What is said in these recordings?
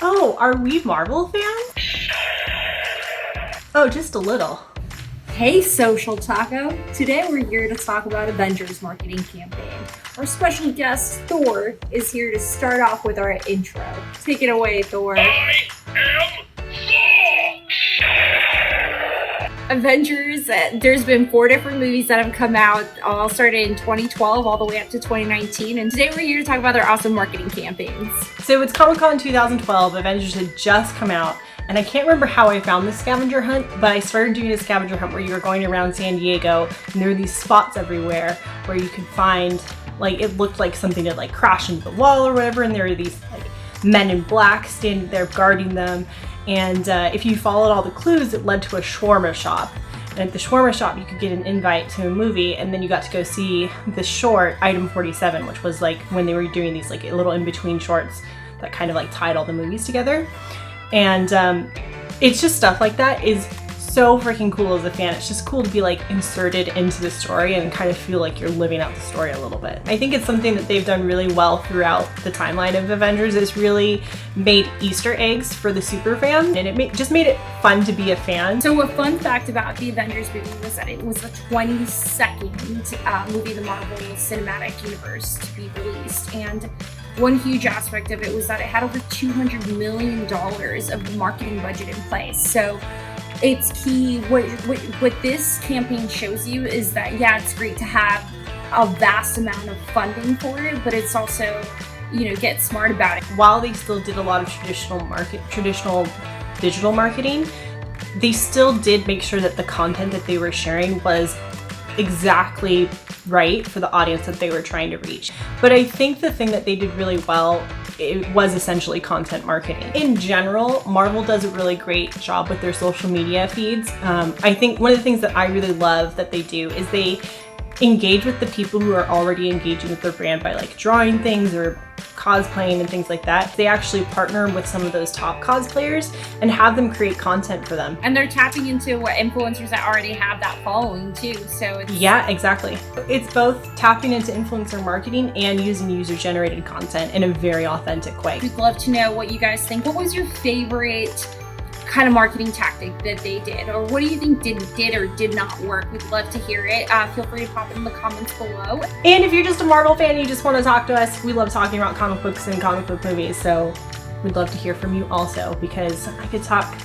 Oh, are we Marvel fans? Oh, just a little. Hey Social Taco! Today we're here to talk about Avengers marketing campaign. Our special guest Thor is here to start off with our intro. Take it away, Thor. I am Avengers, there's been 4 different movies that have come out, all started in 2012 all the way up to 2019, and today we're here to talk about their awesome marketing campaigns. So it's Comic-Con 2012, Avengers had just come out, and I can't remember how I found this scavenger hunt, but I started doing a scavenger hunt where you were going around San Diego, and there were these spots everywhere where you could find, like, it looked like something had like crashed into the wall or whatever, and there were these like men in black standing there guarding them. And if you followed all the clues, it led to a shawarma shop. And at the shawarma shop, you could get an invite to a movie, and then you got to go see the short, Item 47, which was like when they were doing these like little in-between shorts that kind of like tied all the movies together. And it's just stuff like that is so freaking cool as a fan. It's just cool to be like inserted into the story and kind of feel like you're living out the story a little bit. I think it's something that they've done really well throughout the timeline of Avengers. It's really made Easter eggs for the super fan, and it just made it fun to be a fan. So a fun fact about the Avengers movie was that it was the 22nd movie in the Marvel Cinematic Universe to be released, and one huge aspect of it was that it had over $200 million of marketing budget in place. So it's key. What this campaign shows you is that, yeah, it's great to have a vast amount of funding for it, but it's also, you know, get smart about it. While they still did a lot of traditional digital marketing, they still did make sure that the content that they were sharing was exactly right for the audience that they were trying to reach. But I think the thing that they did really well, it was essentially content marketing. In general, Marvel does a really great job with their social media feeds. I think one of the things that I really love that they do is they engage with the people who are already engaging with their brand by like drawing things or cosplaying and things like that. They actually partner with some of those top cosplayers and have them create content for them. And they're tapping into what influencers that already have that following too. So it's... Yeah, exactly. It's both tapping into influencer marketing and using user-generated content in a very authentic way. We'd love to know what you guys think. What was your favorite kind of marketing tactic that they did, or what do you think did or did not work? We'd love to hear it. Feel free to pop it in the comments below. And if you're just a Marvel fan and you just want to talk to us, we love talking about comic books and comic book movies, so we'd love to hear from you also, because I could talk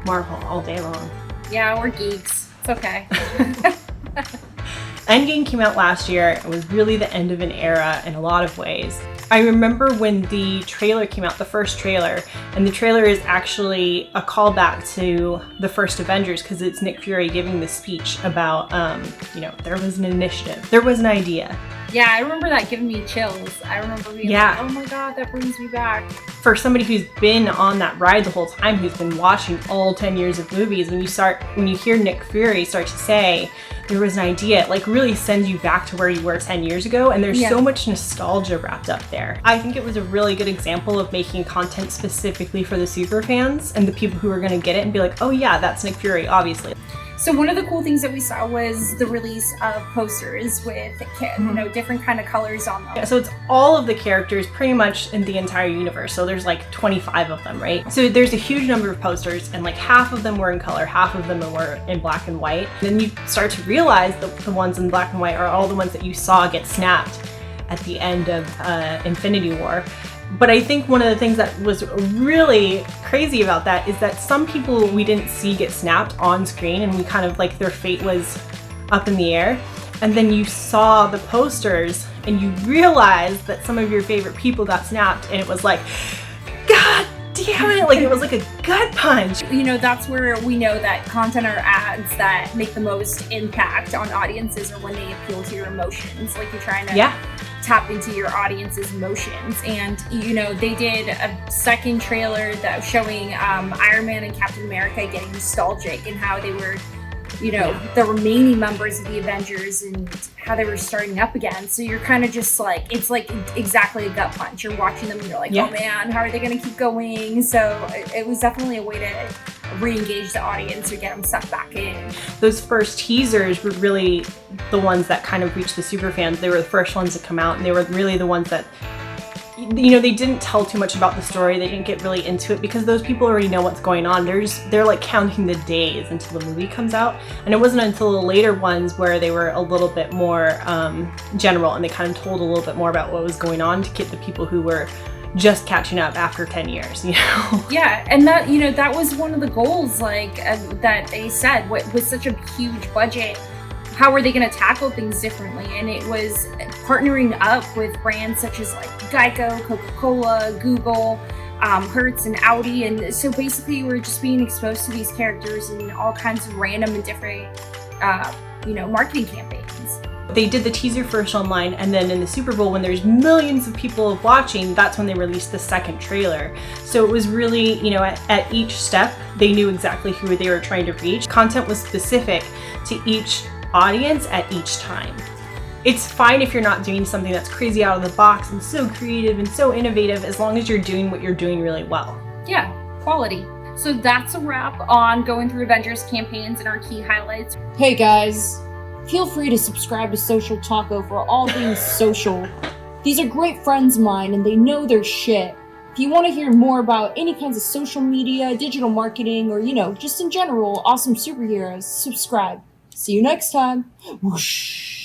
Marvel all day long. Yeah, we're geeks. It's okay. Endgame came out last year. It was really the end of an era in a lot of ways. I remember when the trailer came out, the first trailer, and the trailer is actually a callback to the first Avengers because it's Nick Fury giving the speech about, you know, there was an initiative, there was an idea. Yeah, I remember that giving me chills. I remember being like, oh my God, that brings me back. For somebody who's been on that ride the whole time, who's been watching all 10 years of movies, when you hear Nick Fury start to say, there was an idea, it like really sends you back to where you were 10 years ago, and there's so much nostalgia wrapped up there. I think it was a really good example of making content specifically for the super fans and the people who are going to get it and be like, oh yeah, that's Nick Fury, obviously. So one of the cool things that we saw was the release of posters with, you know, different kind of colors on them. Yeah, so it's all of the characters pretty much in the entire universe. So there's like 25 of them, right? So there's a huge number of posters, and like half of them were in color, half of them were in black and white. And then you start to realize that the ones in black and white are all the ones that you saw get snapped at the end of Infinity War. But I think one of the things that was really crazy about that is that some people we didn't see get snapped on screen, and we kind of like their fate was up in the air. And then you saw the posters and you realized that some of your favorite people got snapped, and it was like, God damn it, like it was like a gut punch. You know, that's where we know that content or ads that make the most impact on audiences are when they appeal to your emotions. Like you're trying to tap into your audience's emotions. And you know, they did a second trailer that was showing Iron Man and Captain America getting nostalgic and how they were, you know, the remaining members of the Avengers and how they were starting up again. So you're kind of just like, it's like exactly a gut punch. You're watching them and you're like, oh man, how are they going to keep going? So it was definitely a way to re-engage the audience or get them sucked back in. Those first teasers were really the ones that kind of reached the super fans. They were the first ones to come out, and they were really the ones that you know, they didn't tell too much about the story. They didn't get really into it because those people already know what's going on. They're like counting the days until the movie comes out. And it wasn't until the later ones where they were a little bit more general, and they kind of told a little bit more about what was going on to get the people who were just catching up after 10 years, you know? Yeah, and that, you know, that was one of the goals, like, that they said, with such a huge budget, how are they going to tackle things differently? And it was partnering up with brands such as like Geico, Coca-Cola, Google, Hertz, and Audi. And so basically we're just being exposed to these characters in all kinds of random and different, you know, marketing campaigns. They did the teaser first online, and then in the Super Bowl, when there's millions of people watching, that's when they released the second trailer. So it was really, you know, at each step, they knew exactly who they were trying to reach. Content was specific to each audience at each time. It's fine if you're not doing something that's crazy out of the box and so creative and so innovative, as long as you're doing what you're doing really well. Yeah, quality. So that's a wrap on going through Avengers campaigns and our key highlights. Hey guys, feel free to subscribe to Social Taco for all things social. These are great friends of mine and they know their shit. If you want to hear more about any kinds of social media, digital marketing, or, you know, just in general, awesome superheroes, subscribe. See you next time. Whoosh.